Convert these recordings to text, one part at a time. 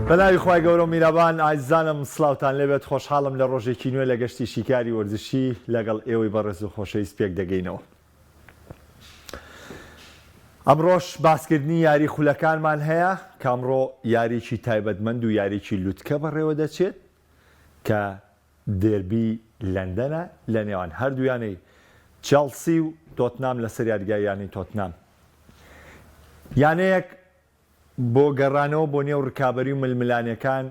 بەناوی خوای گەورە و میرەبان ئایزانم سڵاوتان لێبێت خۆشحاڵم لە ڕۆژێکی نوێ لە گەشتی شیکاری وەرزشی لەگەڵ ئێوەی بەڕێز و خۆشەویست پێک دەگەینەوە. ئەمڕۆژ باسکردنی یاری خولەکانمان هەیە کە ئەمڕۆ یاریی تایبەتمەند و یاریی لوتکە بەڕێوە دەچێت کە دێربی لەندەنە لە نێوان هەردوویانەی چێلسی و تۆتنام لەسەر یاریگایانی تۆتنام. یانەیەک بۆ گەڕانەوە بۆ نێو ڕکابەری و ململانیەکان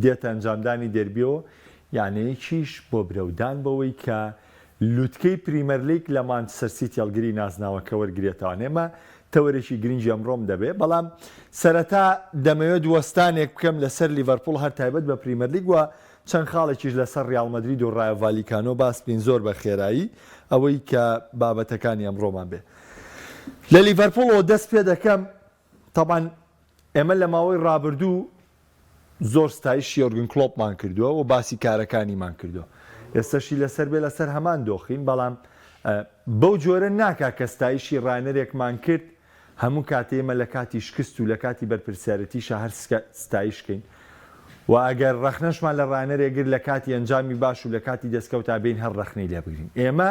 دێتە ئەنجامدانی دێربیەوە، یانەیەکیش بۆ برەودان بەوەی کە لوتکەی پریمەر لیگ لە مانچستەر سیتی هەڵگری نازناوەکە وەرگێتەوە. ئێمە تەوەرێکی گرنگی ئەمڕۆم دەبێت، بەڵام سەرەتا دەمەوێت وەستانێک بکەم لەسەر لیڤەرپوڵ هەر تایبەت بە پریمەر لیگ وە چەند خاڵێکیش لەسەر ریال مەدرید و ڕایۆ ڤالیکانۆ باس بین زۆر بە خێرایی ئەوەی کە بابەتەکانی ئەمڕۆمان بێ. لە لیڤەرپوڵەوە دەست پێ دەکەم. تەبان ئێمە لە ماوەی ڕابردوو زۆر ستایشی یۆرگن کلۆپمان کردووە و باسی کارەکانیمان کردووە. ئێستاشی لەسەر بێ لەسەر هەمان دۆخین، بەڵام بەو جۆرە ناکا کە ستایشی ڕانەرێکمان کرد هەموو کاتێ ئێمە لە کاتی شکست و لە کاتی بەرپرسیارەتیشە هەر ستایشکەین و ئەگەر ڕەخنەشمان لە ڕانەرێگر لە کاتی ئەنجامی باش و لە کاتی دەستکەوتا بین هەر ڕەخنەی لێ بگرین. ئێمە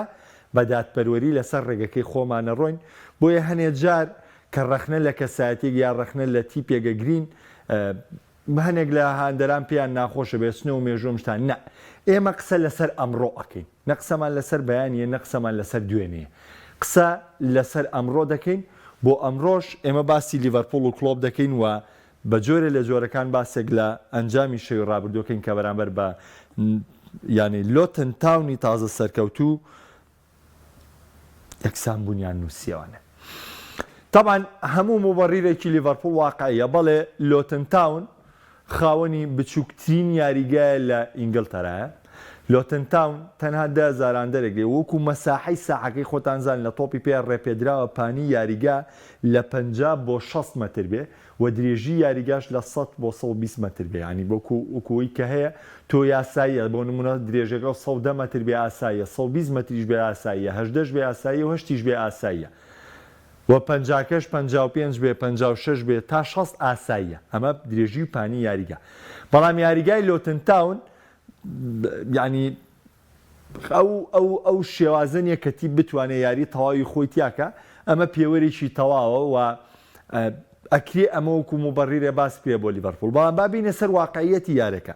بە دادپەروەری لەسەر ڕێگەکەی خۆمانە ڕۆین، بۆیە هەنێ جار کە ڕەخنە لە کەسایەتێک یا ڕەخنە لە تیپێگە گرین هەنێک لە هاندەران پێیان ناخۆشە بێسنە و مێژۆمشتان نە. ئێمە قسە لەسەر ئەمڕۆ ئەەکەین، نە قسەمان لەسەر بەیانیە، نە قسەمان لەسەر دوێنەیە، قسە لەسەر ئەمڕۆ دەکەین. بۆ ئەمڕۆژ ئێمە باسی لیڤەرپوڵ و کلۆب دەکەین و بە جۆرە لە جۆرەکان باسێک لە ئەنجامی شەوی ڕابردووەکەین کە بەرامبەر بە ینی لۆتن تاونی تازە سەرکەوتوو یەکسان بوونیان نووسیەوانە. طبعا هەموو مبەڕیرێکی لیڤەرپوڵ واقعیە، بەڵێ لۆتن تاون خاوەنی بچووکترین یاریگایە لە ئینگلتەرایە. لۆتن تاون تەنها 10,000 دەرەگرێ، وەکو مەساحەی ساحەکەی خۆتانزان لە تۆپی پێ ڕێپێدراوە پانی یاریگا لە 50 بۆ 60 مەتر بێ و درێژی یاریگاش لە 100 بۆ 120 مەتر بێ. ینی وەکوی کە هەیە تۆ یاساییە بۆ نمونە درێژەکە 110 مەتر بێ ئاساییە، 120 مەتریش بێ ئاساییە، 18 بێ ئاساییە و 8 بێ ئاساییە و 50کەش 55 بێ 56 بێ تا 60 ئاساییە. ئەمە درێژی و پانی یاریگا. بەڵام یاریگای لۆتن تاون ینی ئەو شێوازنیە کە تی بتوانێت یاری تەواوی خۆی تیاکە، ئەمە پێوەرێکی تەواوە و ئەکرێ ئەمە وەکو مبەڕیرێ باس پێ بۆ لیڤەرپوڵ. بەڵام بابینە سەر واقعیەتی یارەکە.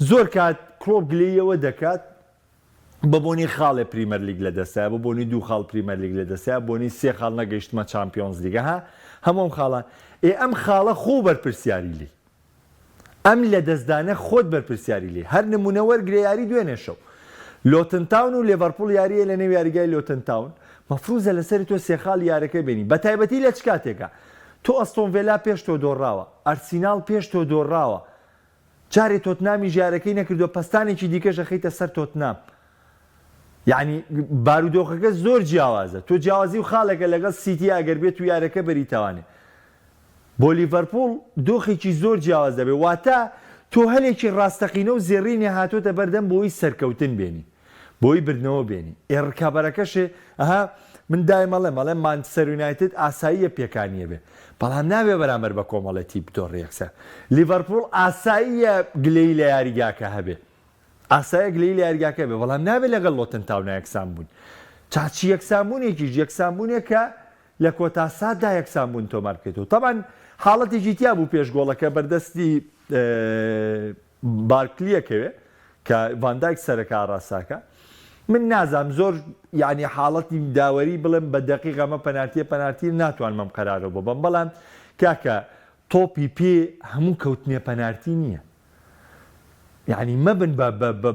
زۆر کات کلۆب گلەیەوە دەکات بە بۆنی خاڵێ پریمەر لیگ لە دەستایە، بە بۆنی 2 خاڵ پریمەر لیگ لە دەستایە، بۆنی 3 خاڵ نەگەیشتمە چامپیۆنز لیگە ها هەموم خاڵان. ئەم خاڵە خۆ بەرپرسیاری لی، ئەم لە دەستدانە خۆت بەرپرسیاری لی. هەر نمونە وەرگرێ یاری دوێنێ شەو لۆتن تاون و لیڤەرپوڵ یاریە لە نێو یاریگای لۆتن تاون مەفروزە لەسەری تۆ 3 خاڵ یارەکە بینی. بە تایبەتی لە چ کاتێکە تۆ ئەستۆن ڤیلا پێش تۆ دۆڕاوە، ئەرسینال پێش تۆ دۆڕاوە، جارێ تۆتنامی ژارەکەی نەکردووە، پەستانێکی دیکەش دەخەیتە سەر تۆتنام. یعنی بارودۆخەکە زۆر جیاوازە. تۆ جیاوازی و خاڵێکە لەگەڵ سیتی ئەگەر بێت و یارەکە بەریتەوانێ. بۆ لیڤەرپوڵ دۆخێکی زۆر جیاواز دەبێت، واتە تۆ هەلێکی ڕاستەقینە و زێڕینێ هاتۆتە بەردەم بۆی سەرکەوتن بێنی، بۆی بردنەوە بێنی. ڕکابەرەکەشێ ئەها من دایمەڵێ مانچستەر یونایتد ئاساییە پێکانیە بێ، بەڵام نابێ بەرامبەر بە کۆمەڵەتی بدۆڕێکسە. لیڤەرپوڵ ئاساییە گلەی لە یاریگاکە هەبێ، ئاسایە گلەی لە یاریگاکە بێ، بەڵام نابێت لەگەڵ لۆتن تاون یەکسان بوون. چاچی یەکسانبوونێکیش یەکسانبوونێک کە لە کۆتا سادا یەکسانبوون تۆمار بکەیتەوە. تەبان حاڵەتێکی تیا بوو پێش گۆڵەکە بەردەستی بارکلیەکەوێ کە ڤاندایک سەرەکە ڕاستاکە. من نازام زۆر یعنی حاڵەتی داوەری بڵێم بە دەقیق ئەمە پەنارتی ناتوانمەم قەرارەوە ببەم، بەڵام کاکە تۆپی پێ هەموو کەوتنێ پەنارتی نییە. یعنی مەبن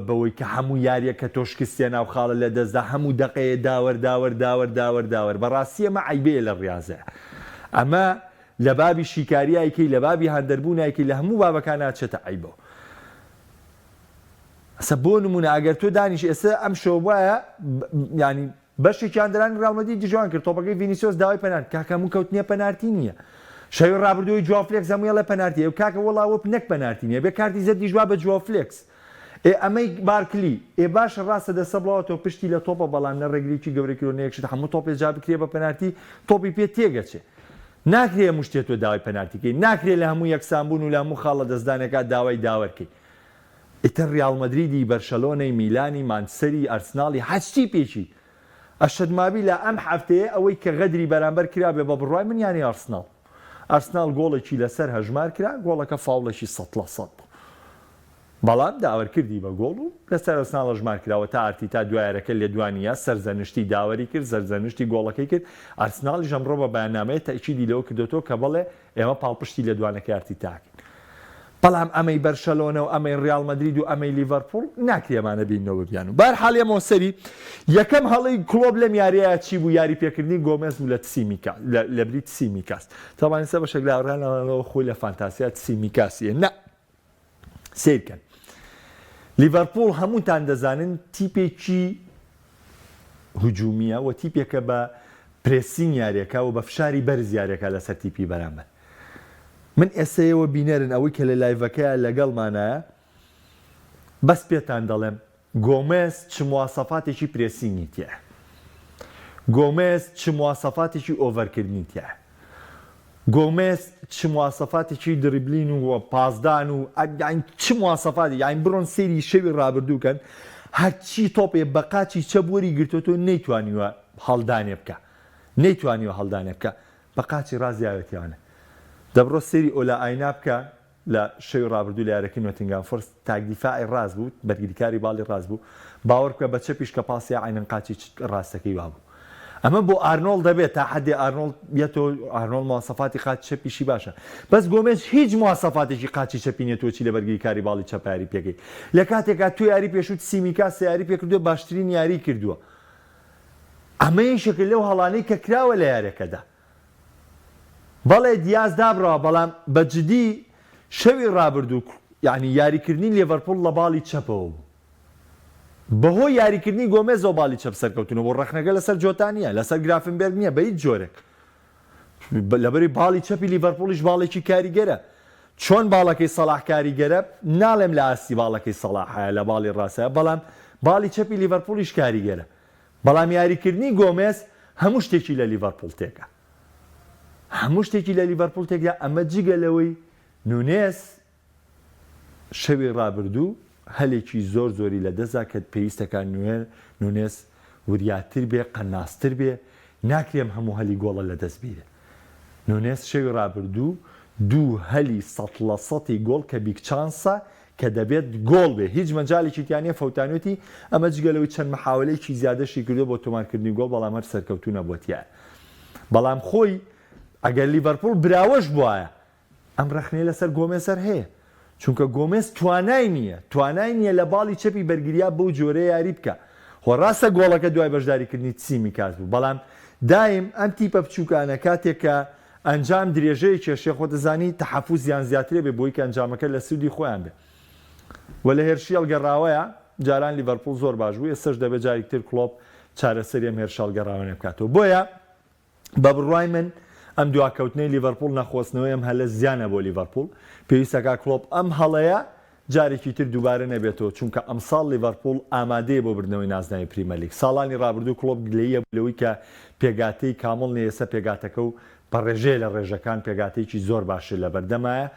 بەوەی کە هەموو یاریەکە تۆ شکستێ ناو خاڵە لە دەستدا هەموو دقەیە داوەر بەڕاستی ئەمە عیبەیە لە ڕاضە. ئەمە لە بابی شیکاریایکەی لە بابی هەندەربوونایکەی لە هەموو بابەکان ناچێتە عیبەوە. ئەسە بۆ نمونە ئەگەر تۆ دانیش ئێستا ئەم شەو وایە ینی بەشێکیان دەرانی ڕیال مەدرید دیژوان کرد تۆپەکەی ڤینیسیۆس داوای پەنارتی، کاکە هەموو کەوتنیە پەنارتی نییە. شەوی ڕابردووی جواو فلێکس هەموویە لە پەنارتیە و کاکە وەڵاوە نەک پەنارتی نییە، بێ کارتی زەردی جوا بە جواو فلێکس. ئەمەی بارکلی باشە ڕاستە دەسە بڵاوە تۆ پشتی لە تۆپە، بەڵام نە ڕێگریکی گەورەی کیلۆنەیەکشت هەموو تۆپێک جا بکرێ بە پەنارتی تۆپی پێ تێگەچێ. ناکرێ مشتێت تۆ داوای پەنالتیکەی، ناکرێت لە هەموو یەکسانبوون و لە هەموو خاڵە دەستدانەکە داوای داوەرکەی. ئیتر ریال مەدریدی، بەرشەلۆنەی، میلانی، مانچستەری، ئەرسناڵی هەچی پێچی ئەشەدمابی لە ئەم هەفتەیە ئەوەی کە غەدری بەرامبەر کرا بێ بە بڕوای من یانی ئەرسناڵ گۆڵێکی لەسەر هەژمار کرا، گۆڵەکە فاوڵێکی 100% بوو. بەڵام داوەرکردی بە گۆڵ و لەسەر ئەرسناڵ هەژمار کراوە تا ئارتیتا دوایەرەکە لێ دوانیە سەرزەنشتی داوەری کرد، سەرزەنشتی گۆڵەکەی کرد. ئەرسناڵی ژەمڕۆ بە بەیاننامەیە تەئکیدی لەوە کردوتەوە کە بڵێ ئێمە پاڵپشتی لە دوانەکەی ئارتیتاکەین. بەڵام ئەمەی بەرشەلۆنە و ئەمەی ریال مەدرید و ئەمەی لیڤەرپوڵ ناکرێمانە بینەوە بیان و بەرحاڵ ئێمە سەری یەکەم هەڵەی کلۆب لەم یاریەیە چی بوو؟ یاری پێکردنی گۆمێز بوو لە بری تسیمیکاس. تەوانین سە بەشێک لاوەڕانەوە خۆی لە فانتاسیا تسیمیکاسیە نا سیرکەن. لیڤەرپوڵ هەمووتان دەزانن تیپێکی هجومیە و تیپێکە بە پرێسین یاریەکە و بە فشاری بەرز یاریەکە لەسەر تیپی بەرامبەر. من ئێستەیەوە بینەرن ئەوەی کە لە لایڤەکەیە لەگەڵمانایە بەس پێتان دەڵێم گۆمێز چ مواسەفاتێکی پرێسینی تایە، گۆمێز چ مواسەفاتێکی ئۆڤەرکردنی تایە، گۆمێز چ مواسەفاتێکی دریبلین و پازدان و چ مواسەفاتی یان بڕۆن سێری شەوی ڕابردووکەن هەرچی تۆپێ بە قاچی چەبوەری گرتوتۆ نەیتوانیوە هەڵدانێ بکە، نەیتوانیوە هەڵدانێ بکە بە قاچی ڕازیاوێتیانە. دەبڕۆ سێری ئۆلا ئاینا بکە لە شەوی ڕابردوو لە یارەکەی نۆتینگهام فۆرست تاکدیفاعی ڕاست بوو، بەرگریکاری باڵی ڕاست بوو، باوەڕ بکە بە چەپیش کە پاسی عینەن قاچی ڕاستەکەی وا بوو. ئەمە بۆ ئارنۆڵ دەبێت تا حدێ ئارنۆڵ بێتەوە، ئارنۆڵ مواسەفاتی قاچی چەپیشی باشە، بەس گۆمێز هیچ مواسەفاتێکی قاچی چەپی نێتۆچی لە بەرگریکاری باڵی چەپ یاری پێکەی. لە کاتێکا تو یاری پێشوت سیمیکاس یاری پێکردووە باشترین یاری کردووە. ئەمەی شکل لەو هەڵانەی کە کراوە لە یارەکەدا. بەڵێ دیاز دابڕەوە، بەڵام بەجددی شەوی ڕابردوو یعنی یاریکردنی لیڤەرپوڵ لە باڵی چەپەوە بوو. بەهۆی یاریکردنی گۆمێزەوە باڵی چەپ سەرکەوتنەوە بۆ ڕەخنەکە لەسەر جۆتانیە، لەسەر گرافنبێرگ نییە بە هیچ جۆرێک. لەبەری باڵی چەپی لیڤەرپوڵیش باڵێکی کاریگەرە. چۆن باڵەکەی سەلاح کاریگەرە ناڵێم لە ئاستی باڵەکەی سەلاحایە لە باڵی ڕاستەیە، بەڵام باڵی چەپی لیڤەرپوڵیش کاریگەرە. بەڵام یاریکردنی گۆمێز هەموو شتێکی لە لیڤەرپوڵ تێکە. هەموو شتێکی لە لیڤەرپوڵ تێکدا. ئەمە جگە لەوەی نونێس شەوی ڕابردوو هەلێکی زۆر زۆری لە دەستا کە پێویستەکان نونێس وریاتر بێ، قەناستر بێ، ناکرێم هەموو هەلی گۆڵە لە دەست بیرێ. نونێس شەوی ڕابردوو دوو هەلی 100% گۆڵ کە بیکچانسە کە دەبێت گۆڵ بێ، هیچ مەجاالێکی تیانە فەوتانوتی. ئەمە جگەلەوەی چەند محاولەیەکی زیادەشی کردو بۆ تۆمارکردنی گۆڵ، بەڵام هەر سەرکەوتوو نەبووتیە. بەڵام خۆی ئەگەر لیڤەرپوڵ براوەش بواە ئەم ڕەخنەیە لەسەر گۆمێزەر هەیە، چونکە گۆمێز توانای نییە لە باڵی چەپی بەرگریا بەو جۆرە یاری بکە. خۆ ڕاستە گۆڵەکە دوای بەشداریکردنی تسیمیکاس بوو، بەڵام دایم ئەم تیپە بچووکانە کاتێک کە ئەنجام درێژەیە کێشێ خۆ دەزانی تەحەفوزیان زیاترێ بێ بۆی کە ئەنجامەکە لە سوودی خۆیان بێ. وە لە هێرشی هەڵگەڕاوەیە جاران لیڤەرپوڵ زۆر باش بوو، ئێستش دەبێت جارێکتر کلۆب چارەسەری ئەم هێرشە هەڵگەڕاوانە بکاتەوە. بۆیە بە بڕوای من ئەم دواکەوتنەی لیڤەرپوڵ نەخۆستنەوەی ئەم هەلە زیانە بۆ لیڤەرپوڵ. پێویستەکە کلۆب ئەم هەڵەیە جارێکی تر دووبارە نەبێتەوە، چونکە ئەمساڵ لیڤەرپوڵ ئامادەیە بۆ بردنەوەی نازناوی پریمەر لیگ. ساڵانی ڕابردوو کلۆب گلەیە لەوەی کە پێگاتەی کامڵ نیە، ئێستا پێگاتەکە و بەڕێژەیە لە ڕێژەکان پێگاتەیەکی زۆر باشتر لە بەردەمایە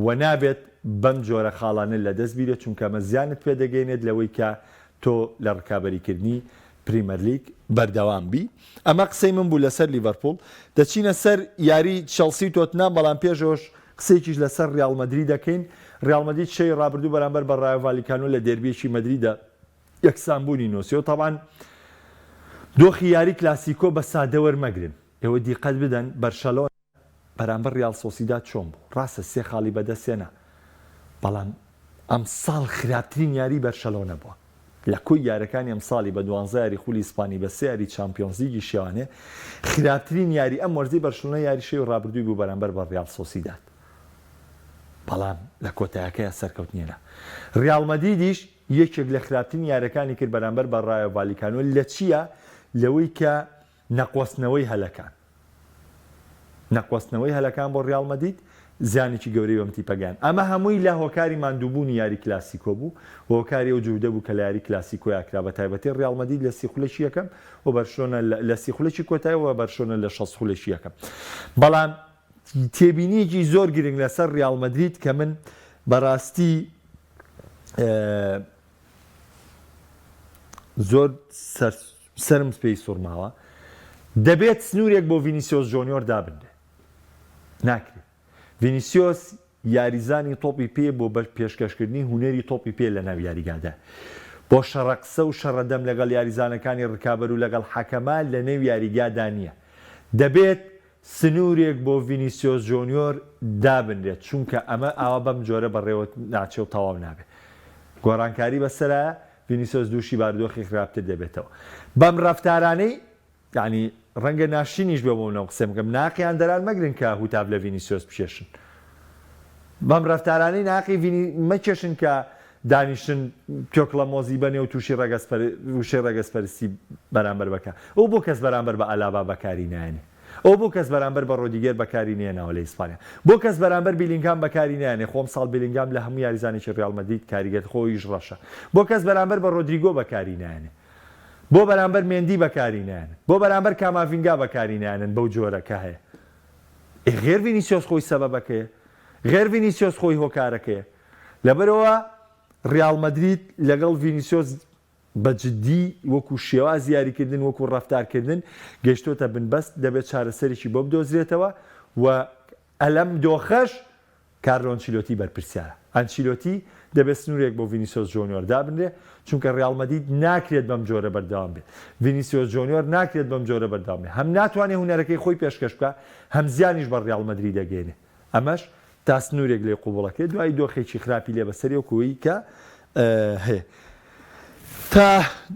و نابێت بەم جۆرە خاڵانە لە دەست بیرێت، چونکە ئەمە زیانت پێدەگەینێت لەوەی کە تۆ لە ڕکابەریکردنی پریمەر لیگ بەردەوام بی. ئەمە قسەی من بوو لەسەر لیڤەرپوڵ. دەچینە سەر یاری چەلسی و تۆتنام، بەڵام پێشەوەش قسێکیش لەسەر ریال مەدرید دەکەین. ریال مەدرید شەوی ڕابردوو بەرامبەر بە ڕایۆ ڤالێکانۆ لە دێربیەکی مەدریدە یەکسانبوونی نووسیەوە. تەبان دۆخی یاری کلاسیکۆ بە سادە وەرمەگرن. ئێوە دیقەت بدەن بەرشەلۆنە بەرامبەر ریال سۆسیداد چۆن بوو. ڕاستە سێ خاڵی بەدەستێنە، بەڵام ئەم ساڵ خراپترین یاری بەرشەلۆنە بووە لە کۆی یارەکانی ئەم ساڵی بە 12 یاری خولی ئیسپانی بە 3 یاری چامپیۆنز لیگی شێوانێ. خراپترین یاری ئەم وەرزەی بەرشەلۆنە یاری شەوی ڕابردووی بوو بەرامبەر بە ریال سۆسیداد، بەڵام لە کۆتایەکەیە سەرکەوتنیێنە. ریال مەدریدیش یەکێک لە خراپترین یارەکانی کرد بەرامبەر بە ڕایۆ ڤالێکانۆ. لە چییە؟ لەوەی کە نەقۆستنەوەی هەلەکان بۆ ریال مەدرید زیانێکی گەورەی بەم تیپەگەیان. ئەمە هەمووی لە هۆکاری ماندووبوونی یاری کلاسیکۆ بوو، هۆکاری ئەو جوودە بوو کە لە یاری کلاسیکۆ یاکرا بە تایبەتی ڕیال مەدرید لە 30 یەکەم و بەرشلۆنە لە 30 کۆتاییەوە بەرشلۆنە لە 60 یەکەم. بەڵام تێبینیەکی زۆر گرنگ لەسەر ڕیال مەدرید کە من بەڕاستی زۆر سرم پێی سوورماوە، دەبێت سنوورێک بۆ ڤینیسیۆس جۆنیۆر دابنێ، ناکرێت. ڤینیسیۆس یاریزانی تۆپی پێ بۆ بە پێشکەشکردنی هوەری تۆپی پێ لە ناو یاریگادا، بۆ شەڕەقسە و شەڕەدەم لەگەڵ یاریزانەکانی ڕکابەر و لەگەڵ حەکەما لە نێو یاریگادا نییە. دەبێت سنوورێک بۆ ڤینیسیۆس جۆنیۆر دابنرێت، چونکە ئەمە ئاوا بەم جۆرە بەڕێوە ناچێ و تەواو نابێت. گۆڕانکاری بەسەرە ڤینیسیۆس دووشی بارودۆخی خراپتر دەبێتەوە. بەم ڕەفتارانەی یعنی ڕەنگە ناشینیش بێ بۆ قسە بکەم، ناقیان دەران مەگرن کە هوتاب لە ڤینیسیۆس بچێشن. بەم ڕەفتارانەی ناقی مەکێشن کە دانیشتن کۆکڵە مۆزی بەنێ و تووشی ڕەگەزپەرستی بەرامبەر بکە. ئەو بۆ کەس بەرامبەر بە ئالابا بەکاری نایێنێ، ئەو بۆ کەس بەرامبەر بە ڕۆدیگەر بەکاری نێنەوە لە ئیسپانیا، بۆ کەس بەرامبەر بیلینگام بەکاری نایێنێ. خۆم ساڵ بیلینگام لە هەموو یاریزانێکی ڕیال مەدرید کاریگەر خۆیش ڕەشە، بۆ کەس بەرامبەر بە ڕۆدریگۆ بەکاری نایێنێ، بۆ بەرامبەر مێندی بەکاری نایێنن، بۆ بەرامبەر کاماڤینگا بەکاری نایێنن بەو جۆرەکە هەیە. غێر ڤینیسیۆس خۆی سەبەبەکەیە، غێر ڤینیسیۆس خۆی هۆکارەکەیە. لەبەرەوە ڕیال مەدرید لەگەڵ ڤینیسیۆس بەجددی وەکو شێواز یاریکردن وەکو ڕەفتارکردن گەیشتۆتە بنبەست، دەبێت چارەسەرێکی بۆ بدۆزرێتەوە و ئەلەم دۆخەش کارلۆ ئەنچیلۆتی بەرپرسیارە. ئەنچیلۆتی دەبێت سنوورێک بۆ ڤینیسیۆس جۆنیۆر دابنرێ، چونکە ڕیال مەدرید ناکرێت بەم جۆرە بەردەوام بێت. ڤینیسیۆس جۆنیۆر ناکرێت بەم جۆرە بەردەوام بێت، هەم ناتوانێت هونەرەکەی خۆی پێشکەش بکە، هەم زیانیش بە ڕیال مەدرید دەگەێنێ. ئەمەش تا سنوورێک لێ قوبوڵەکەی دوای دۆخێکی خراپی لێ بەسەریەوەکوی کە هەیە. تا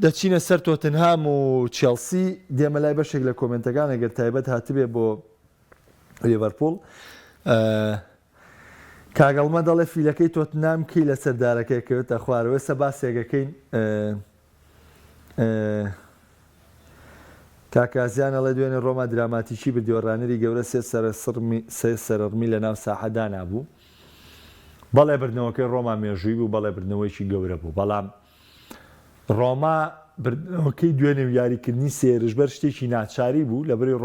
دەچینە سەر تۆتنهام و چێلسی دێمە لای بەشێک لە کۆمنتەکان ئەگەر تایبەت هاتبێ بۆ لیڤەرپوڵ. کاگەڵمە دەڵێ فیلەکەی تۆتنهام کەی لە سەردارەکەی کەوێتە خوارەوە. ئێستا باسێگەکەین کاکازیان ئەڵێ دوێنێ ڕۆما دراماتیکی بردیۆڕانەری گەورە سێ سەرڕمی لە ناو ساحەدا نابوو. بەڵێ بردنەوەکەی ڕۆما مێژووی بوو، بەڵێ بردنەوەیکی گەورە بوو، بەڵام ڕۆما بردنەوەکەی دوێنێ یاریکردنی سێرشبەر شتێکی ناچاری بوو، لەبەری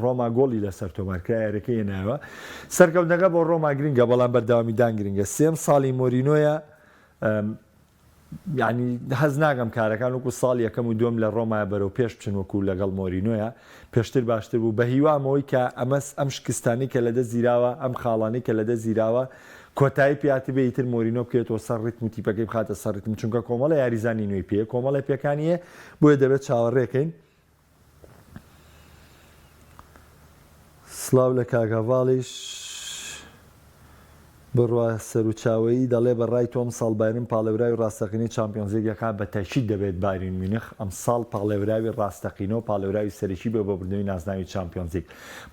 ڕۆما گۆڵی لەسەر تۆمارکرا یاریەکەی هێناوە. سەرکەوتنەکە بۆ ڕۆما گرنگە، بەڵام بەردەوامیدان گرنگە. سێم ساڵی مۆرینۆیە، یعنی هەز ناگەم کارەکان وەکو ساڵ یەکەم و دوم لە ڕۆمای بەرەو پێش بچن وەکو لەگەڵ مۆرینۆیە، پێشتر باشتر بوو. بە هیوامەوەی کە ئەم شکستانی کە لەدە زیراوە، ئەم خاڵانی کە لەدە زیراوە کۆتایی پێاتی بێتتر مۆرینۆ بکێتەوە سەر ڕیتم و تیپەکەی بخاتە سەر ڕیتم، چونکە کۆمەڵە یاریزانی نوێی پێ کۆمەڵی پێکانیە، بۆیە دەبێت چاوەڕێکەین. سلااو لە کاگاڤاڵیش بڕوا سەر و چاوەیی دەڵێ بەڕای تۆم ساڵ باێرن پاڵێوراوی ڕاستەقینەی چامپیۆنز لیگەکە بە تاکید دەبێت باێرن میونخ ئەم ساڵ پاڵێوراوی ڕاستەقینە و پاڵێوراوی سەرەکی بێ بۆ بردنەوەی نازناوی چامپیۆنز لیگ.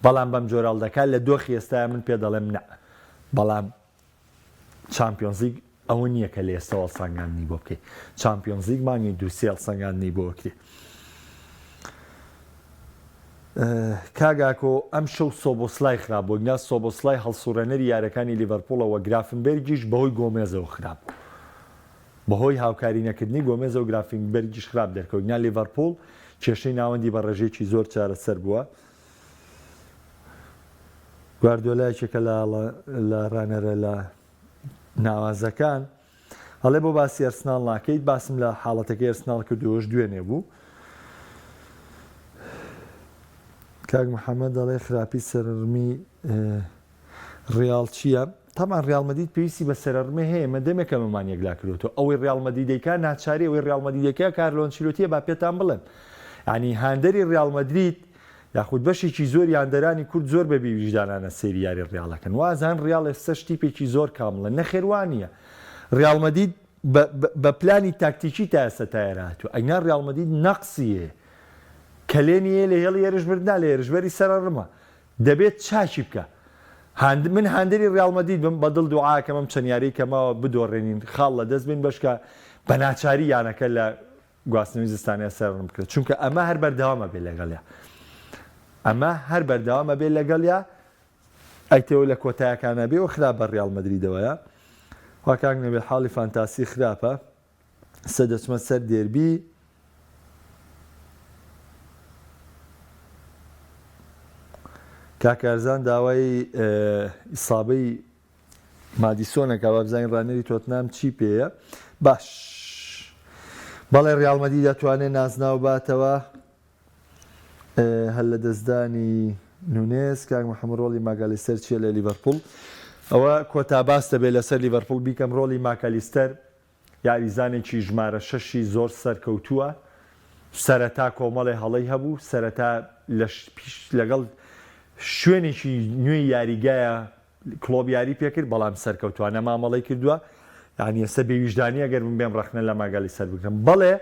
بەڵام بەم جۆرەڵدەکە لە دۆخی ئێستاە من پێ دەڵێم نە، بەڵام چامپیۆنز لیگ ئەوە نییە کە لە ئێستاوە سەنگاندنی بۆ بکەیت. چامپیۆنز لیگ مانگی دووسێڵ سەنگاندنی بۆ بکرێت. کاگاکۆ ئەم شەو سۆبۆسلای خراپ بۆ گنا سۆبۆسلای هەڵسوورەنەری یارەکانی لیڤەرپوڵەوە گرافنبەرگیش بەهۆی گۆمێزەوە خراپ، بەهۆی هاوکاری نەکردنی گۆمێزە و گرافنبەرگیش خراپ دەرکەوت. گنا لیڤەرپوڵ کێشەی ناوەندی بە ڕێژێکی زۆر چارەسەر بووە. گواردیۆلایەکێکە لە ڕانەرە لە ناوازەکان هەڵێ بۆ باسی ئەرسناڵ ناکەیت، باسم لە حاڵەتەکەی ئەرسناڵ کردووەش دوێنێ بوو. کاک محەممەد دەڵێ خراپی سەرڕمی ڕیاڵ چییە؟ تامان ڕیاڵ مەدرید پێویستی بە سەرڕمێ هەیە، مەدەمێکە مەمانیەکلا کردوەوە. ئەوەی ڕیاڵ مەدریدەکە ناچاری، ئەوەی ڕیاڵ مەدریدەکە کارلۆ ئەنچیلۆتیە با پێتان بڵێم. ینی هاندەری ڕیاڵ مەدرید یاخود بەشێکی زۆر یاندەرانی کورد زۆر بە بیویژدانانە سێری یاری ڕیاڵەکەن، وازان ڕیاڵ ئێستا شتیپێکی زۆر کامڵە، نەخێوانیە. ڕیاڵ مەدرید بە پلانی تاکتیکی تا ئێستا تایەرە هاتووە، ئەینا ڕیاڵ مەدرید نەقسیە کەلێنیە لە هێڵی هێرشبردنا لە هێرشبەری سەرڕمە، دەبێت چاکی بکە. من هاندەری ڕیاڵ مەدرید بم بەدڵ دوعاکەم ئەم چەند یاری کەماوە بدۆڕێنین خاڵ لە دەست بین بەشکە بە ناچاری یانەکە لە گواستنەوەی زستانەیە سەرڕم بکرێت، چونکە ئەمە هەر بەردەوامە بێ لەگەڵیا، ئەمە هەر بەردەوامە بێ لەگەڵیا ئەیتەوە لە کۆتایەکانە بێ و خراپ بە ڕیال مەدریدەوەیە واکانگ نەبێ حاڵی فانتاسی خراپە دەچمە سەر دێربی کاکارزان داوای ئیسابەی مادیسۆنێکە بە بزانین ڕانەری تۆتنام چی پێیە باش بەڵێ ڕیال مەدرید دەتوانێت نازناو باتەوە هەل لە دەستدانی نونێز کاک محەممەد ڕۆڵی ماکالیستەر چیە لە لیڤەرپوڵ ئەوە کۆتا باس دەبێت لەسەر لیڤەرپوڵ بیکەم ڕۆڵی ماکالیستەر یاریزانێکی ژمارە 6 زۆر سەرکەوتووە سەرەتا کۆمەڵی هەڵەی هەبوو سەرەتا لەگەڵ شوێنێکی نوێی یاریگایە کلۆب یاری پێکرد بەڵام سەرکەوتوانە مامەڵی کردووە یعنی ئێستا بێویژدانی ئەگەر من بێم ڕەخنە لە ماگالی سەر بکەم بەڵێ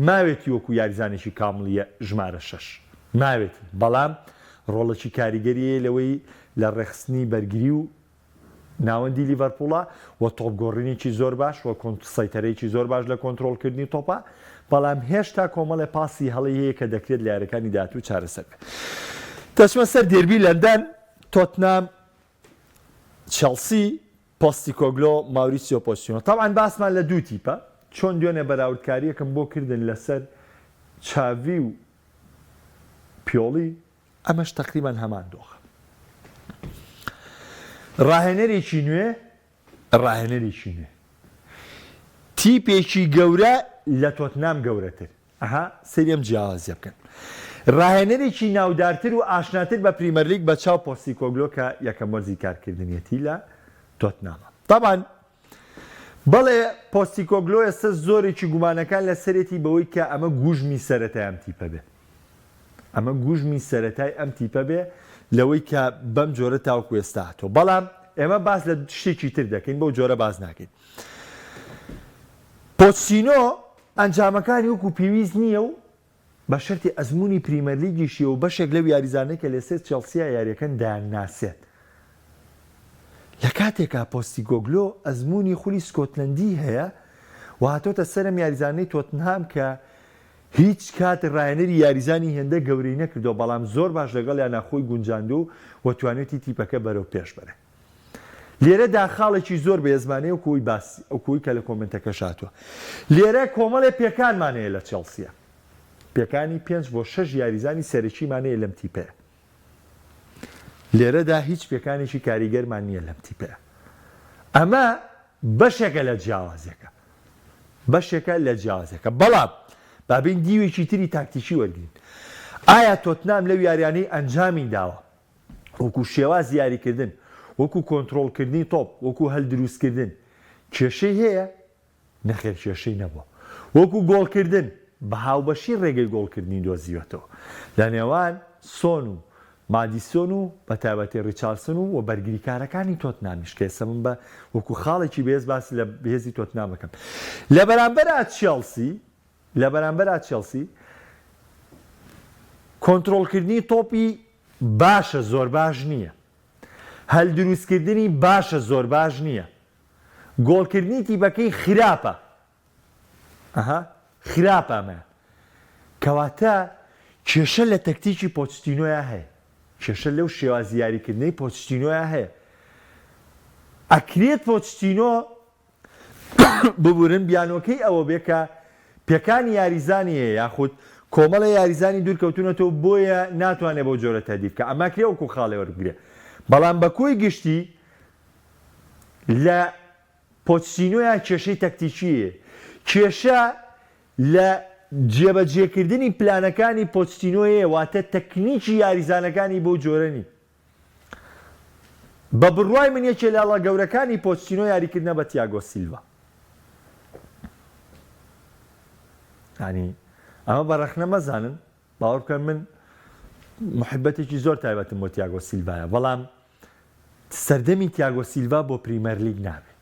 ماوێتی وەکو یاریزانێکی کامڵیە ژمارە 6 ماوێتی بەڵام ڕۆڵەکی کاریگەریە لەوەی لە ڕێخستنی بەرگری و ناوەندی لیڤەرپوڵە و تۆپگۆڕینێکی زۆر باش و سەیتەرەیەکی زۆر باش لە کۆنتترۆلکردنی تۆپە بەڵام هێشتا کۆمەڵی پاسی هەڵی هەیە کە دەکرێت لە یارەکانی داهاتوو چارەسەر دەچمە سەر دێربی لەندەن تۆتنام چێلسی پۆستیکۆگلۆ ماوریسیۆ پۆچینۆ تاوان باسمان لە دوو تیپە چۆن دوێنێ بەراوردکاریەکەم بۆ کردن لەسەر چاوی و پیۆڵی ئەمەش تەقریبان هەمان دۆخە ڕاهێنەرێکی نوێ تیپێکی گەورە لە تۆتنام گەورەتر سەریم جیاوازیە بکەن ڕاهێنەرێکی ناودارتر و ئاشناتر بە پریمەرلیگ بە چاو پۆستیکۆگلۆ کە یەکەم وەرزی کارکردنیەتی لە تۆتنامە طبعاً بەڵێ پۆستیکۆگلۆ ئێستا زۆرێکی گومانەکان لە سەرەتی بەوەی کە ئەمە گوژمی سەرەتای ئەم تیپە بێ ئەمە گوژمی سەرەتای ئەم تیپە بێ لەوەی کە بەم جۆرە تاوکو ئێستا هاتۆ بەڵام ئێمە باس لە شتێکی تر دەکەین بەو جۆرە باز ناکەین پۆچینۆ ئەنجامەکانی وەکو پێویست نییە و بە شەرتی ئەزمموی پریمەرلیگیشی و بەشێک لەو یاریزانەی کە لە سێر چێلسیا یاریەکەن دایانناسێت لە کاتێکا پۆستیکۆگلۆ ئەزمموی خولی سکۆتلەندی هەیە و هاتۆتە سەرم یاریزانەی تۆتنهام کە هیچ کات ڕایەنەری یاریزانی هێندە گەورەی نەکردو بەڵام زۆر باش لەگەڵ یان ناخۆی گونجاندو و توانێتی تیپەکە بەرەو پێش بەرێ لێرە داخاڵێکی زۆر بە ێزمانەیە و کۆی باسی ئەو کۆی کە لە کۆمنتەکە شاتووە لێرە کۆمەڵێ پێکانمانەیە لە چێلسیە پێکانی 5 بۆ 6 یاریزانی سەرەکیمانەیە لەم تیپەیە لێرەدا هیچ پێکانێکی کاریگەرمان نییە لەم تیپەیە ئەمە بەشێکە لە جیاوازەکە بەڵام بابین دیوێکی تری تاکتیکی وەرگین ئایا تۆتنام لەو یاریانەی ئەنجامی داوە وەکو شێواز یاریکردن وەکو کۆنتترۆلکردنی تۆپ وەکو هەلدروستکردن کێشەی هەیە نەخێر کێشەی نەبووە وەکو گۆڵکردن بە هاوبەشی ڕێگەی گۆڵکردنی دۆزیوەتەوە لە نێوان سۆن و مادیسۆن و بە تایبەتی ڕیچارسن و بەرگریکارەکانی تۆتنامیش کە ئێستا من بە وەکو خاڵێکی بێز باسی لە بەهێزی تۆتنامەکەم لە بەرامبەرە چێلسی کۆنتترۆلکردنی تۆپی باشە زۆر باش نییە هەلدروستکردنی باشە زۆر باش نییە گۆڵکردنی تیپەکەی خراپە ئەمە کەواتە کێشە لە تەکتیکی پۆچتینۆیە هەیە کێشە لەو شێوازی یاریکردنەی پۆچتینۆیە هەیە ئەکرێت پۆچتینۆ ببورن بیانۆکەی ئەوە بێ کە پێکانی یاریزانی هەیە یاخود کۆمەڵە یاریزانی دوورکەوتونەتەوە بۆیە ناتوانێت بۆ جۆرە تەدیف کە ئەمە کرێ وەکو خاڵێ وەربگرێ بەڵام بە کۆی گشتی لە پۆچتینۆیە کێشەی تەکتیکیە کێشە لە جێبەجێکردنی پلانەکانی پۆچتینۆیە واتە تەکنیکی یاریزانەکانی بۆ جۆرەنی بە بڕوای من یەکێ لە گەورەکانی پۆچتینۆ یاریکردنە بە تیاگۆ سیلڤا ینی ئەمە بەڕەخنە مەزانن باوەڕ بکەن من محبەتێکی زۆر تایبەتم بۆ تیاگۆ سیلڤایە بەڵام سەردەمی تیاگۆ سیلڤا بۆ پریمەرلیگ نابێت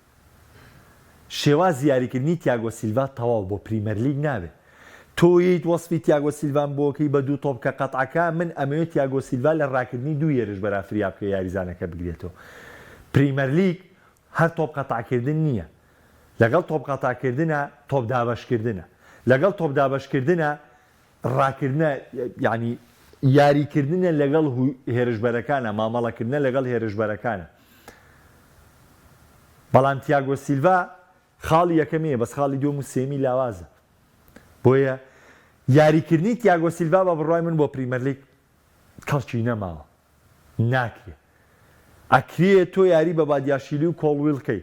شێواز یاریکردنی تیاگۆ سیلڤا تەواو بۆ پریمەرلیگ نابێت تۆیت وەسفی تیاگۆ سیلڤان بۆکەی بە دوو تۆپ کە قەتعەکە من ئەمەوێت تیاگۆ سیلڤا لە ڕاکردنی دوو یێرش بەرافریا بکە یاریزانەکە بگرێتەوە پریمەرلیگ هەر تۆپ قەتعکردن نییە لەگەڵ تۆپ قەتعکردنە تۆپ دابەشکردنە لەگەڵ تۆپ دابەشکردنە ڕاکردنە ینی یاریکردنە لەگەڵ هێرشبەرەکانە، مامەڵەکردنە لەگەڵ هێرشبەرەکانە. بەڵام تیاگۆ سیلڤا خاڵی یەکەمەیە، بەس خاڵی دووەم و سێمی لاوازە. بۆیە یاریکردنی تیاگۆ سیلڤا بە بڕای من بۆ پریمەر لیگ کەڵکی نەماوە، ناکرێت. ئەکرێ تۆ یاری بە بادیاشیلی و کۆڵویڵکەی،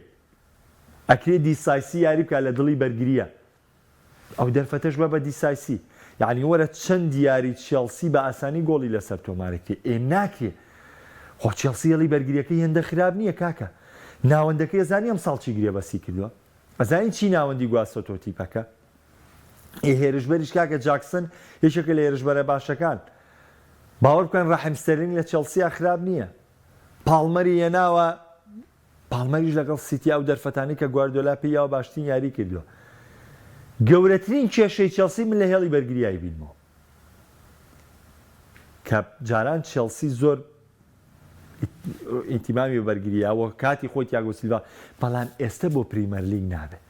ئەکرێ دیسایسی یاری بکە لە دڵی بەرگریە، ئەو دەرفەتەش بە دیسایسی. یعنی وەرە چەند دیاری چێلسی بە ئاسانی گۆڵی لەسەر تۆمارەکە ناکرێ. خۆ چێلسی هێڵی بەرگریەکەی هێندە خراپ نییە کاکە. ناوەندەکەی زانی ئەم ساڵ چی گرێ بەسی کردووە، ئەزانی چی ناوەندی گواستۆ تۆتیپەکە. هێرشبەریش کاکە جاکسن یەکێکە لە هێرشبەرە باشەکان. باوەڕ بکەن ڕاحیم ستەرلینگ لە چێلسیا خراپ نییە. پاڵمەری هێناوە، پاڵمەریش لەگەڵ سیتیا و دەرفەتانی کە گواردیۆلا پێیاوە باشترین یاری کردووە. گەورەترین کێشەی چێلسی من لە هێڵی بەرگریایی بینمەوە کە جاران چێلسی زۆر ئیتیمامی بە بەرگریاوە کاتی خۆی تیاگۆ سیلڤا، بەڵام ئێستا بۆ پریمەر لیگ نابێت.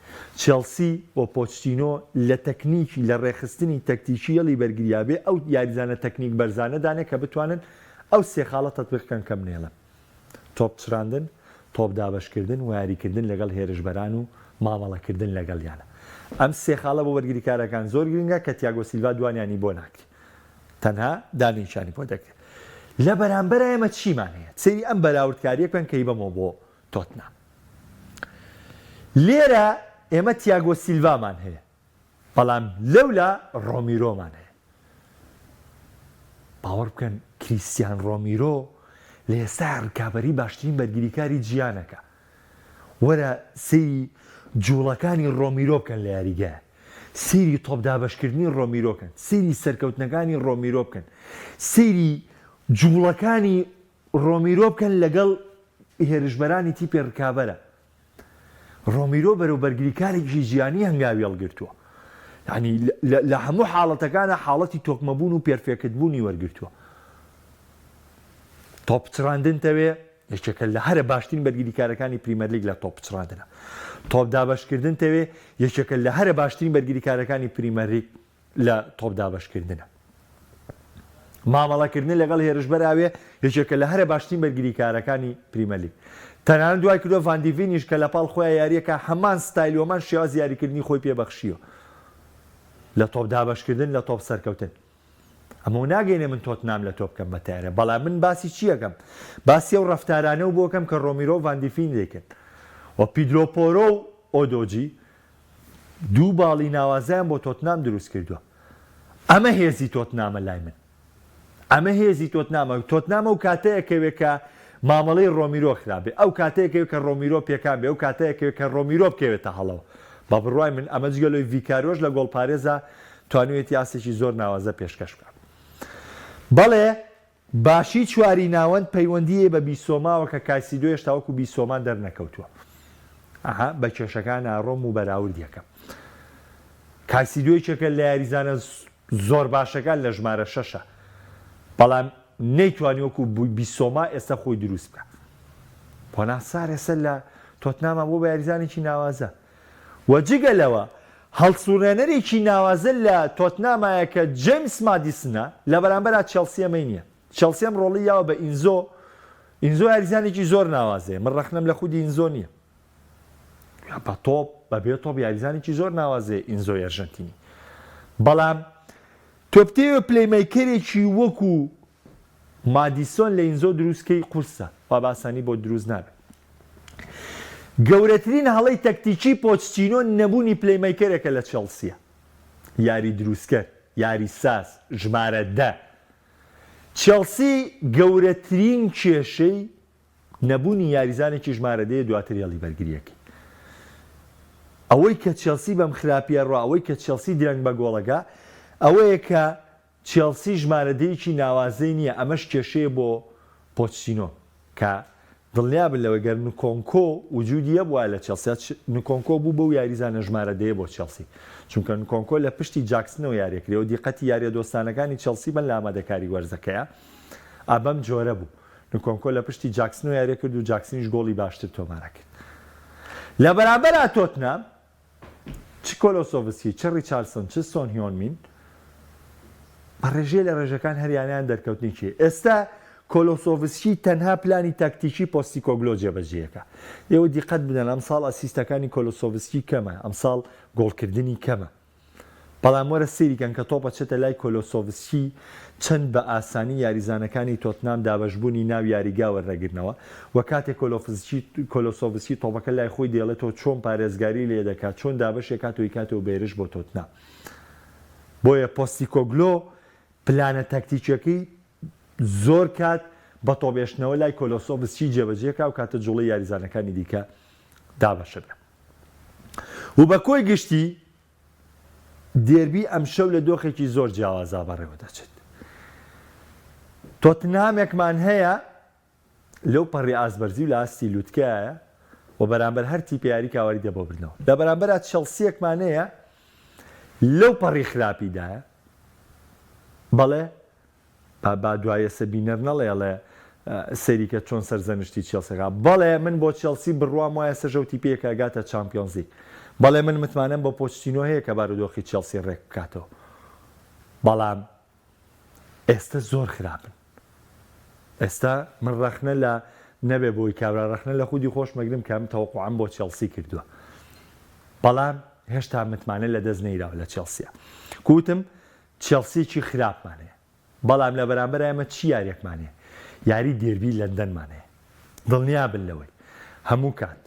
چێلسی بۆ پۆچتینۆ لە تەکنیکی لە ڕێخستنی تەکتیکی هێڵی بەرگریابێ ئەو یاریزانە تەکنیک بەرزانە دانێت کە بتوانن ئەو سێ خاڵە تەطبیقکەن کە منێڵم: تۆپ چراندن، تۆپ دابەشکردن و یاریکردن لەگەڵ هێرشبەران و مامەڵەکردن لەگەڵیانە. ئەم سێ خاڵە بۆ وەرگریکارەکان زۆر گرنگە کە تیاگۆ سیلڤا دوانیانی بۆ ناکرێت، تەنها دانیشانی بۆ دەکرێت. لە بەرامبەر ئێمە چیمان هەیە؟ سەیری ئەم بەراوردکاریەکەن کەی بەمەوە بۆ تۆتنام. لێرە ئێمە تیاگۆ سیلڤامان هەیە، بەڵام لەولا ڕۆمیرۆمان هەیە. باوەڕ بکەن کریستیان ڕۆمیرۆ لە ئێستا ڕکابەری باشترین بەرگریکاری جیانەکە. وەرە سەیری جوڵەکانی ڕۆمیرۆ بکەن لە یاریگایە، سەیری تۆپ دابەشکردنی ڕۆمیرۆ بکەن، سەیری سەرکەوتنەکانی ڕۆمیرۆ بکەن، سەیری جوڵەکانی ڕۆمیرۆ بکەن لەگەڵ هێرشبەرانی تیپی ڕکابەرە. ڕۆمیرۆ بەرەو بەرگریکارێکی ژیانی هەنگاوی هەڵگرتووە، یعنی لە هەموو حاڵەتەکانە حاڵەتی تۆکمەبوون و پێرفێکتبوونی وەرگرتووە. تۆپ چڕاندن تەوێ یەکێکە لە هەرە باشترین بەرگریکارەکانی پریمەر لیگ لە تۆپ چڕاندنە. تۆپ دابەشکردن تەوێ یەکێکە لە هەرە باشترین بەرگریکارەکانی پریمەر لیگ لە تۆپ دابەشکردنە. مامەڵەکردن لەگەڵ هێرشبەراوێ یەکێکە لە هەرە باشترین بەرگریکارەکانی پریمەر لیگ. تەنانەت دوای کردووە ڤاندیڤینیش کە لە پاڵ خۆیان یاریەکە هەمان ستایل و هەمان شێواز یاریکردنی خۆی پێبەخشیوە لە تۆپ دابەشکردن لە تۆپ سەرکەوتن. ئەمە ناگەینێ من تۆتنام لە تۆ بکەم بەتیارە، بەڵام من باسی چی یەکەم؟ باسی ئەو ڕەفتارانە و بۆکەم کە ڕۆمیرۆ و ڤاندیڤین دەیکرد. و پیدرۆ پۆرۆ و ئۆدۆجی دوو باڵی ناوازیان بۆ تۆتنام دروست کردووە. ئەمە هێزی تۆتنامە لای من، ئەمە هێزی تۆتنامە. تۆتنامە و کاتەیەکەوێ کە مامەڵەی ڕۆمیرۆ خراپێ، ئەو کاتەیەکەوێ کە ڕۆمیرۆ پێکان بێ، ئەو کاتەیەکەوێ کە ڕۆمیرۆ بکەوێتە هەڵەوە. بە بڕوای من ئەمە جگەلۆی ڤیکارۆژ لە گۆڵپارێزە توانوێتی یاسێکی زۆر ناوازە پێشکەش بکات. بەڵێ باشی چواری ناوەند پەیوەندیە بە بیسۆماوە کە کایسیدۆ هێشتا وەکو بیسۆمان دەرنەکەوتووە. ئەها بە کێشەکان ئاڕۆم و بەراورد یەکەم. کایسیدۆیەکێکە لە یاریزانە زۆر باشەکان لە ژمارە 6، بەڵام نەیتوانی وەکو بیسۆما ئێستا خۆی دروست بکە. بۆناسار ئێستا لە تۆتنامە بۆ بە یاریزانێکی ناوازە. وەجگەلەوە هەڵسوڕێنەرێکی ناوازە لە تۆتنامایە کە جیمس مادیسنە لە بەرامبەر چێلسیەمەی نییە. چێلسیەم ڕۆڵی یاوە بە ئینزۆ یاریزانێکی زۆر ناوازەیە، من ڕەخنەم لە خودی ئینزۆ نییە. بە تۆپ بەبێ تۆپ یاریزانێکی زۆر ناوازەیە ئینزۆی ئەرژەنتینی. بەڵام تۆپتێوە پلەیمەیکەرێکی وەکو مادیسۆن لە ئینزۆ دروستکەی قورسە، وا باسانی بۆ دروست نابێت. گەورەترین هەڵەی تەکتیکی پۆچتینۆ نەبوونی پلەیمەیکەرێکە لە چێلسیە. یاری دروستکەر، یاری ساز، ژمارە 10. چێلسی گەورەترین کێشەی نەبوونی یاریزانێکی ژمارە 10 دواتر هێڵی بەرگریەکەی. ئەوەی کە چێلسی بەم خراپیە ڕۆ، ئەوەی کە چێلسی درەنگ بە گۆڵەکە، ئەوەیە کە چێلسی ژمارە 10 ناوازەی نییە. ئەمەش کێشەیە بۆ پۆچتینۆ کە دڵنیابن لەوەی گەر نکۆنکۆ وجودیە بووە لە چێلسی. نکۆنکۆ بوو بەو یاریزانە ژمارە 10 بۆ چێلسی، چونکە نکۆنکۆ لە پشتی جاکسنەوە یاریەکرێ و دیقەتی یاریە دۆستانەکانی چێلسی بن لە ئامادەکاری وەرزەکەیە. ئابەم جۆرە بوو. نکۆنکۆ لە پشتی جاکسنەوە یاریە کرد و جاکسنیش گۆڵی باشتر تۆمارە کرد. لە بەرامبەر تۆتنام چ کۆلۆسۆڤسکی، چ ریچارلسۆن، چ سۆن هیۆن مین ڕێژێ لە ڕێژەکان هەریانیان دەرکەوتنی چی ئێستا کۆلۆسۆڤسکی تەنها پلانی تاکتیکی پۆستیکۆگلۆ جێبەجێەکە ئێوە دیقەت بدەن ئەم ساڵ ئەسیستەکانی کۆلۆسۆڤسکی کەمە ئەم ساڵ گۆڵکردنی کەمە بەڵام وەرە سێریکەن کە تۆپە چێتە لای کۆلۆسۆڤسکی چەند بە ئاسانی یاریزانەکانی تۆتنام دابەشبوونی ناو یاریگا وەرەگرنەوە و کاتێک کۆلۆسۆڤسکی تۆپەکە لای خۆی دێڵێتەوە چۆن پارێزگاری لێ دەکات چۆن دابەشێک کاتەوەی کاتەوە بێرش بۆ تۆتنام بۆیە پۆستیکۆگلۆ پلانە تاکتیکیەکەی زۆر کات بە تۆبێشتنەوە لای کۆلۆسۆڤسکی جێبەجێکا و کاتە جوڵی یاریزانەکانی دیکە دابەشە بێ و بە کۆی گشتی دێربی ئەم شەو لە دۆخێکی زۆر جیاوازا بەڕێوە دەچێت تۆتنامێکمان هەیە لەو پەڕی ئاسبەرزی و لە ئاستی لووتکایە و بەرامبەر هەر تیپی یاری کاواری دەبۆبرنەوە لە بەرامبەرات چەڵسیەکمان هەیە لەو پەڕی خراپیدایە بەڵێ با دوایە سەبینەر نەڵێڵێ سەریکە چۆن سەرزەنشتی چێلسەکە بەڵێ من بۆ چێلسی بڕوام وایە سەرژە و تیپەیەکە گاتە چامپیۆنز لیگ بەڵێ من متمانەم بە پۆچتینۆ هەیە کە بارودۆخی چێلسی ڕێک بکاتەوە بەڵام ئێستا زۆر خراپن ئێستا من ڕەخنە لە نەبێ بۆی کابرا ڕەخنە لە خودی خۆش مەگرم کە من تەوەقوعەم بۆ چێلسی کردووە بەڵام هێشتا متمانە لە دەست نەیراوە لە چێلسیە کوتم چێلسیەکی خراپمانەیە بەڵام لە بەرامبەر ئێمە چی یاریەکمانەیە یاری دێربی لەندەنمانەیە دڵنیا بن لەوەی هەموو کات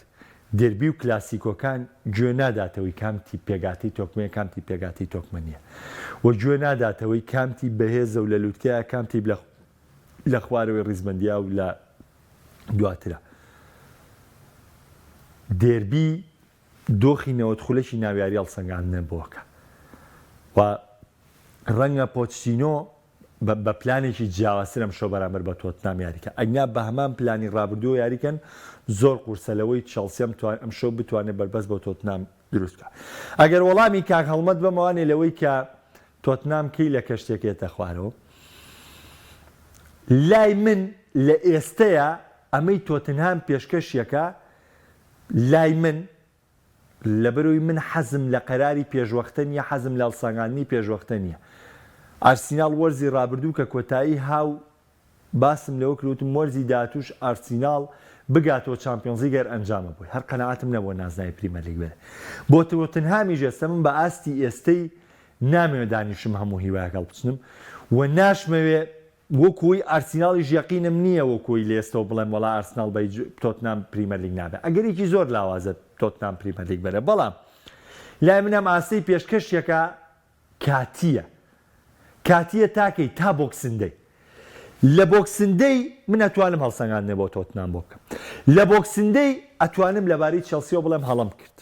دێربی و کلاسیکۆکان گوێ ناداتەوەی کامتی پێگاتی تۆکمەیە کامتی پێگاتی تۆکمە نییە و گوێ ناداتەوەی کامتی بەهێزە و لە لووتکەیە کامتی لە خوارەوەی ڕیزبەندیا و لە دواترە دێربی دۆخی نەوەتخولەکی ناویاری هەڵسەنگاندنە بۆکە و ڕەنگە پۆچتینۆ بە پلانێکی جیاوازتر ئەم شەو بەرامبەر بە تۆتنام یاریکە ئەگنا بە هەمان پلانی ڕابردووە یاریکەن زۆر قورسەلەوەی چێلسی ئەم شەو بتوانێت بەربەست بۆ تۆتنام دروست بکات ئەگەر وەڵامی کاک هەڵمەت بەمەوانێ لەوەی کە تۆتنام کەی لە کەشتێکێتە خوارەوە لای من لە ئێستەیە ئەمەی تۆتنهام پێشکەشیەکە لای من لەبەرەوەی من حەزم لە قەراری پێشوەختە نیە حەزم لە هەڵسەنگاندنی پێشوەختە نییە ئارسینال وەرزی ڕابردوو کە کۆتایی هاو باسم لەوە کردوتم وەرزی داهاتووش ئارسینال بگاتەوە چامپیۆنز لیگ ئەنجامە بووی هەر قەنەعاتم نەبووە نازناوی پریمەر لیگ بێت بۆ تۆتنهامیش ئێستا من بە ئاستی ئێستەی نامەوێت دانیشم هەموو هیوایەک هەڵبچنم و ناشمەوێ وەکوی ئارسیناڵیش یەقینم نییە وەکوی لە ئێستەوە بڵێم وەڵا ئارسناڵ بە تۆتنام پریمەر لیگ نابێت ئەگەرێکی زۆر لاوازە تۆتنام پریمەر لیگ بەرە بەڵام لای منەم ئاستەی پێشکەشیەکە کاتیە تاکەی تا بۆکسندەی لە بۆکسندەی من ئەتوانم هەڵسەنگاندنێ بۆ تۆتنام بۆ بکەم لە بۆکسندەی ئەتوانم لەبارەی چێلسیەوە بڵێم هەڵم کرد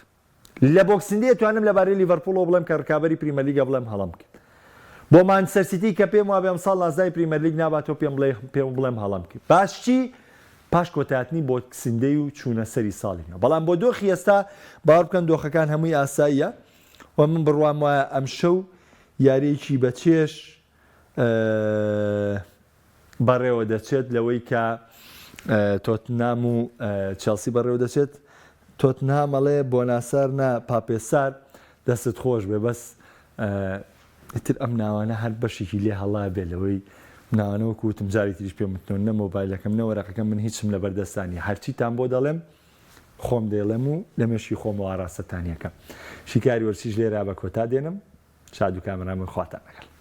لە بۆکسندەی ئەتوانم لەبارەی لیڤەرپوڵەوە بڵێم کە ڕکابەری پریمەر لیگە بڵێم هەڵم کرد بۆ مانچستەر سیتی کە پێم وابێ ئەمساڵ نازناوی پریمەر لیگ ناباتەوە پێم بڵێم هەڵم کرد باشچی پاش کۆتایەتنی بۆکسندەی و چوونە سەری ساڵینەوە بەڵام بۆ دۆخی ئێستا باوەڕ بکەن دۆخەکان هەمووی ئاساییە و من بڕوام وایە ئەم شەو یاریەکی بەچێش بەڕێوە دەچێت لەوەی کە تۆتنام و چێلسی بەڕێوە دەچێت تۆتنام ئەڵێ بۆ ناسار نا پاپێسار دەست خۆش بێ بەس ئیتر ئەم ناوانە هەر بەشێکی لێ هەڵا بێ لەوەی ناوانەوە کوتم جاری تریش پێ وتنەوە نە مۆبایلەکەم نەوەرەقەکەم من هیچم لە بەردەستانی هەرچیتان بۆ دەڵێم خۆم دێڵێم و لە مێشی خۆمەوە ئاراستەتانیەکەم شیکاری وەرزیش لێرا بە کۆتا دێنم شاد و کامەران من خواتان لەگەڵ